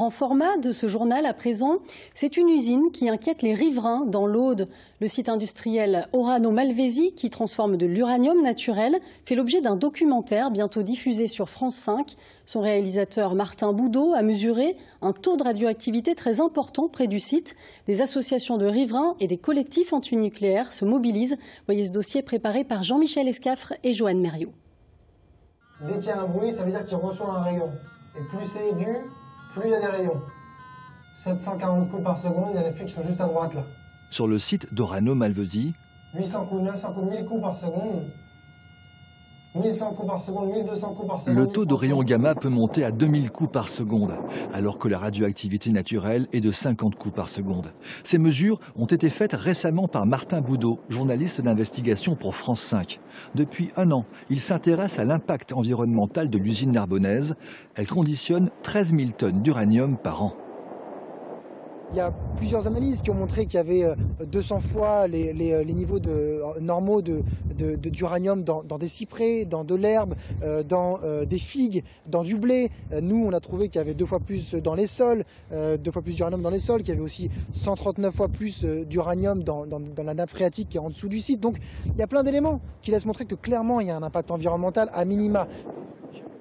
En format de ce journal à présent, c'est une usine qui inquiète les riverains dans l'Aude. Le site industriel Orano Malvezzi, qui transforme de l'uranium naturel, fait l'objet d'un documentaire bientôt diffusé sur France 5. Son réalisateur Martin Boudot a mesuré un taux de radioactivité très important près du site. Des associations de riverains et des collectifs antinucléaires se mobilisent. Voyez ce dossier préparé par Jean-Michel Escafre et Joanne Merriot. Dès qu'il y a un bruit, ça veut dire qu'il reçoit un rayon. Et plus c'est aigu, plus il y a des rayons. 740 coups par seconde, il y a les flics qui sont juste à droite là. Sur le site d'Orano Malvezzi, 800 coups, 900 coups, 1000 coups par seconde. 1100 coups par seconde, 1200 coups par seconde. le taux de rayons gamma peut monter à 2000 coups par seconde, alors que la radioactivité naturelle est de 50 coups par seconde. Ces mesures ont été faites récemment par Martin Boudot, journaliste d'investigation pour France 5. Depuis un an, il s'intéresse à l'impact environnemental de l'usine narbonnaise. Elle conditionne 13 000 tonnes d'uranium par an. Il y a plusieurs analyses qui ont montré qu'il y avait 200 fois les niveaux normaux d'uranium dans des cyprès, dans de l'herbe, dans des figues, dans du blé. Nous, on a trouvé qu'il y avait 2 fois plus dans les sols, 2 fois plus d'uranium dans les sols, qu'il y avait aussi 139 fois plus d'uranium dans la nappe phréatique qui est en dessous du site. Donc il y a plein d'éléments qui laissent montrer que clairement il y a un impact environnemental à minima.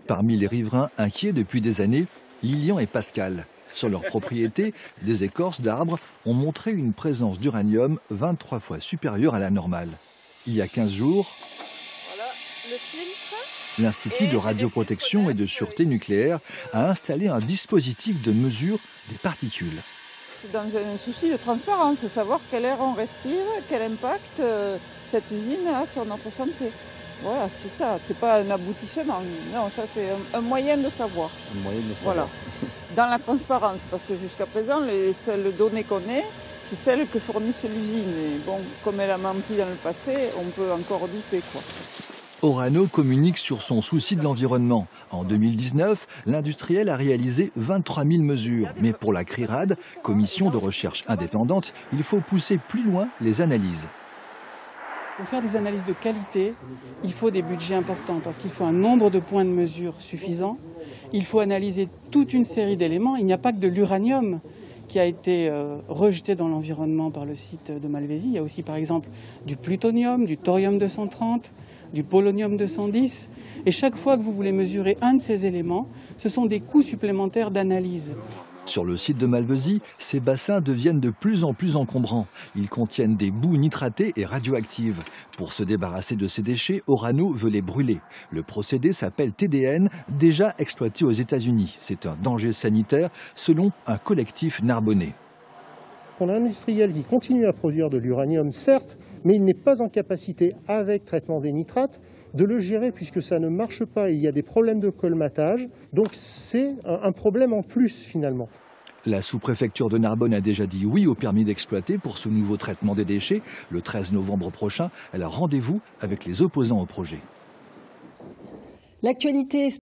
Parmi les riverains inquiets depuis des années, Lilian et Pascal. Sur leur propriété, des écorces d'arbres ont montré une présence d'uranium 23 fois supérieure à la normale. Il y a 15 jours, voilà, le filtre. l'Institut de radioprotection et de sûreté nucléaire a installé un dispositif de mesure des particules. C'est dans un souci de transparence, de savoir quel air on respire, quel impact cette usine a sur notre santé. Voilà, c'est ça, c'est pas un aboutissement. Non, ça c'est un moyen de savoir. Un moyen de savoir. Voilà. Dans la transparence, parce que jusqu'à présent, les seules données qu'on ait, c'est celles que fournissent l'usine. Et bon, comme elle a menti dans le passé, on peut encore douter, quoi. Orano communique sur son souci de l'environnement. En 2019, l'industriel a réalisé 23 000 mesures. Mais pour la CRIRAD, commission de recherche indépendante, il faut pousser plus loin les analyses. Pour faire des analyses de qualité, il faut des budgets importants parce qu'il faut un nombre de points de mesure suffisant. Il faut analyser toute une série d'éléments. Il n'y a pas que de l'uranium qui a été rejeté dans l'environnement par le site de Malvezzi. Il y a aussi par exemple du plutonium, du thorium-230, du polonium-210. Et chaque fois que vous voulez mesurer un de ces éléments, ce sont des coûts supplémentaires d'analyse. Sur le site de Malvezzi, ces bassins deviennent de plus en plus encombrants. Ils contiennent des boues nitratées et radioactives. Pour se débarrasser de ces déchets, Orano veut les brûler. Le procédé s'appelle TDN, déjà exploité aux États-Unis. C'est un danger sanitaire, selon un collectif narbonnais. On a un industriel qui continue à produire de l'uranium, certes, mais il n'est pas en capacité, avec traitement des nitrates, de le gérer puisque ça ne marche pas. Il y a des problèmes de colmatage, donc c'est un problème en plus finalement. La sous-préfecture de Narbonne a déjà dit oui au permis d'exploiter pour ce nouveau traitement des déchets. Le 13 novembre prochain, elle a rendez-vous avec les opposants au projet. L'actualité